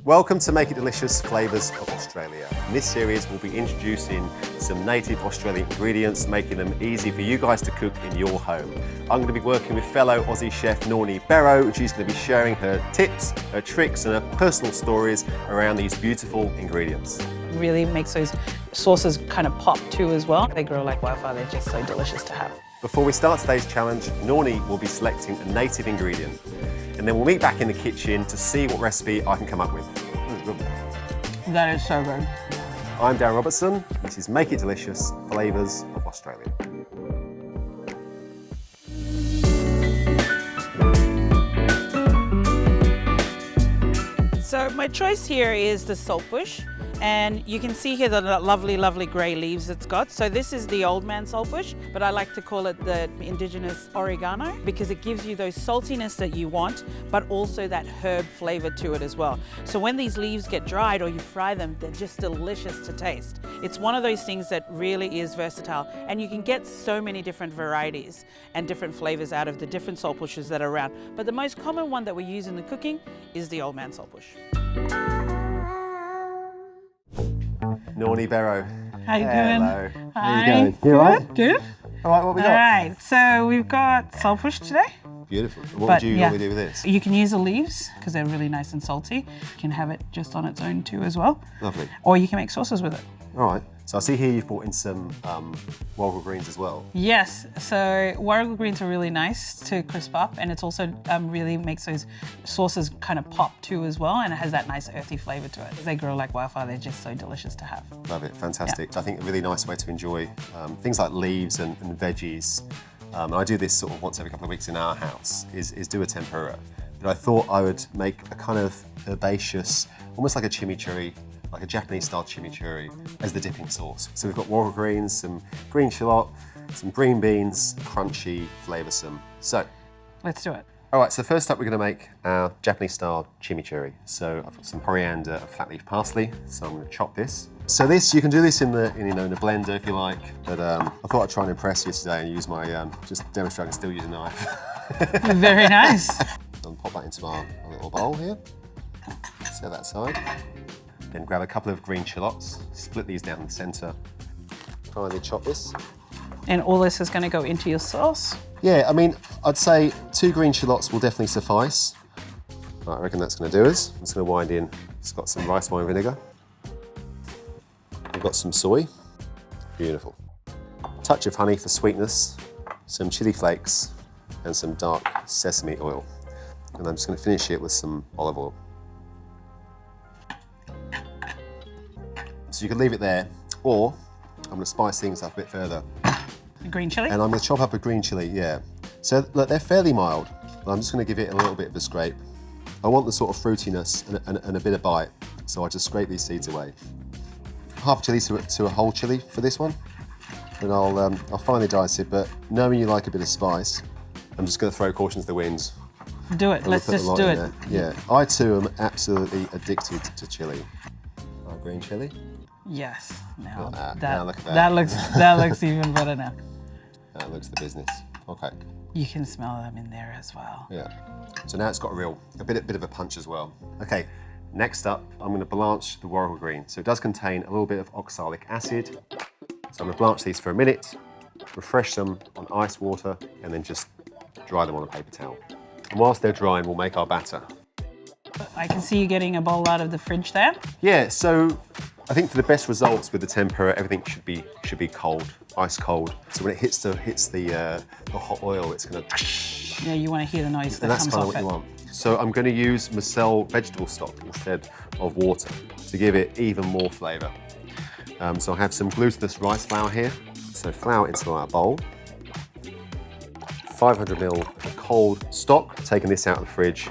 Welcome to Make It Delicious Flavours of Australia. In this series, we'll be introducing some native Australian ingredients, making them easy for you guys to cook in your home. I'm going to be working with fellow Aussie chef Nornie Bero, and she's going to be sharing her tips, her tricks, and her personal stories around these beautiful ingredients. Really makes those sauces kind of pop too as well. They grow like wildfire, they're just so delicious to have. Before we start today's challenge, Nornie will be selecting a native ingredient. And then we'll meet back in the kitchen to see what recipe I can come up with. That is so good. I'm Darren Robertson. This is Make It Delicious Flavours of Australia. So my choice here is the saltbush. And you can see here the lovely, lovely grey leaves it's got. So this is the old man saltbush, but I like to call it the Indigenous oregano because it gives you those saltiness that you want, but also that herb flavour to it as well. So when these leaves get dried or you fry them, they're just delicious to taste. It's one of those things that really is versatile, and you can get so many different varieties and different flavours out of the different saltbushes that are around. But the most common one that we use in the cooking is the old man saltbush. Nornie Bero. How you Hello. doing? How you going? You all right? Good. All right, what we got? All right, so we've got saltbush today. Beautiful. What would you normally do with this? You can use the leaves because they're really nice and salty. You can have it just on its own too as well. Lovely. Or you can make sauces with it. All right. So I see here you've brought in some warrigal greens as well. Yes, so warrigal greens are really nice to crisp up, and it's also really makes those sauces kind of pop too as well, and it has that nice earthy flavour to it. They grow like wildfire, they're just so delicious to have. Love it, fantastic. I think a really nice way to enjoy things like leaves and veggies. I do this sort of once every couple of weeks in our house, is do a tempura. But I thought I would make a kind of herbaceous, almost like a chimichurri, like a Japanese style chimichurri as the dipping sauce. So we've got warrigal greens, some green shallot, some green beans, crunchy, flavoursome. So let's do it. All right, so first up we're going to make our Japanese style chimichurri. So I've got some coriander and flat leaf parsley, so I'm going to chop this. So this, you can do this in a blender if you like, but I thought I'd try and impress you today and use my, just demonstrate I can still use a knife. Very nice. I'll pop that into my little bowl here. Set that aside. Then grab a couple of green shallots, split these down the centre, finely chop this. And all this is going to go into your sauce? Yeah, I mean, I'd say 2 green shallots will definitely suffice. Right, I reckon that's going to do us. I'm just going to wind in, it's got some rice wine vinegar. We've got some soy, beautiful. Touch of honey for sweetness, some chili flakes, and some dark sesame oil. And I'm just going to finish it with some olive oil. So you can leave it there, or I'm going to spice things up a bit further. A green chilli? And I'm going to chop up a green chilli, yeah. So look, they're fairly mild, but I'm just going to give it a little bit of a scrape. I want the sort of fruitiness and a bit of bite, so I just scrape these seeds away. Half a chilli to a whole chilli for this one, and I'll finely dice it, but knowing you like a bit of spice, I'm just going to throw caution to the winds. Do it, let's just do it. Yeah, I too am absolutely addicted to chilli. Our green chilli. Yes, now look at that. That looks even better now. That looks the business. Okay. You can smell them in there as well. Yeah. So now it's got a bit of a punch as well. Okay. Next up, I'm going to blanch the warrigal green. So it does contain a little bit of oxalic acid. So I'm going to blanch these for a minute, refresh them on ice water, and then just dry them on a paper towel. And whilst they're drying, we'll make our batter. I can see you getting a bowl out of the fridge there. Yeah. So I think for the best results with the tempura, everything should be cold, ice cold. So when it hits the hot oil, it's going to. Yeah, you want to hear the noise that that's comes kind of off what it. you want. So I'm going to use Micelle vegetable stock instead of water to give it even more flavour. So I have some glutinous rice flour here. So flour into our bowl. 500 ml of cold stock, taking this out of the fridge.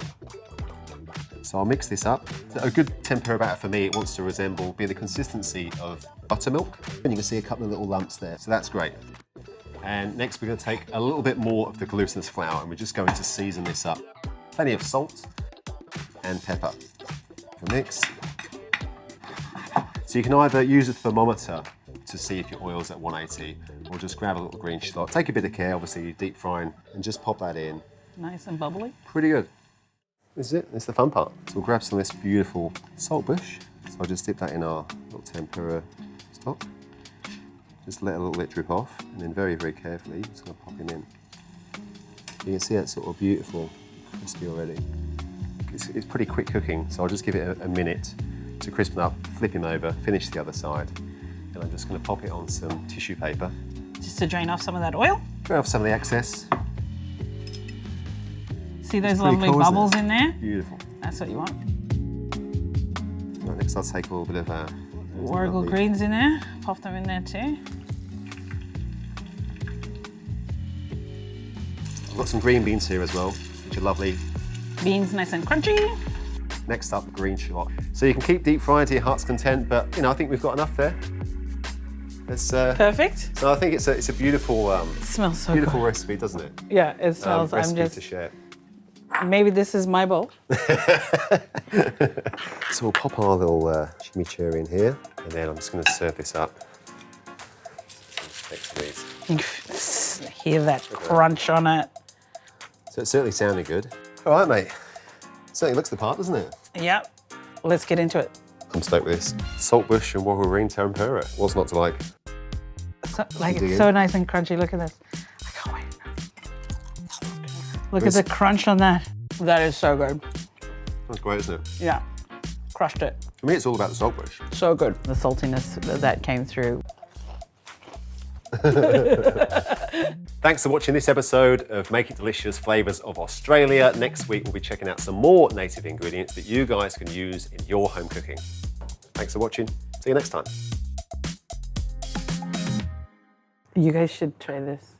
So I'll mix this up. So a good tempura batter for me, it wants to be the consistency of buttermilk. And you can see a couple of little lumps there, so that's great. And next we're going to take a little bit more of the glutinous flour and we're just going to season this up. Plenty of salt and pepper. Mix. So you can either use a thermometer to see if your oil's at 180, or just grab a little green shallot. Take a bit of care, obviously you're deep frying, and just pop that in. Nice and bubbly. Pretty good. This is it. It's the fun part. So we'll grab some of this beautiful saltbush. So I'll just dip that in our little tempura stock. Just let a little bit drip off, and then very, very carefully, just going to pop him in. You can see that's sort of beautiful, crispy already. It's pretty quick cooking, so I'll just give it a minute to crispen up, flip him over, finish the other side, and I'm just going to pop it on some tissue paper. Just to drain off some of that oil. Drain off some of the excess. See those lovely bubbles in there? Beautiful. That's what you want. Right, next I'll take a little bit of Warrigal greens in there. Pop them in there too. I've got some green beans here as well, which are lovely. Beans nice and crunchy. Next up, green shallot. So you can keep deep frying to your heart's content, but I think we've got enough there. It's, perfect. So I think it's a beautiful, It smells so beautiful good. recipe, doesn't it? Yeah, it smells. Recipe to share. Maybe this is my bowl. So we'll pop our little chimichurri in here, and then I'm just going to serve this up. Take some of these. You can hear that crunch on it. So it's certainly sounding good. All right, mate. Certainly looks the part, doesn't it? Yep. Let's get into it. I'm stoked with this. Saltbush and warrigal green tempura. What's not to like? So, it's so nice and crunchy. Look at this. I can't wait. Look at the crunch on that. That is so good. That's great, isn't it? Yeah. Crushed it. For me, it's all about the saltbush. So good. The saltiness that came through. Thanks for watching this episode of Make It Delicious Flavours of Australia. Next week, we'll be checking out some more native ingredients that you guys can use in your home cooking. Thanks for watching. See you next time. You guys should try this.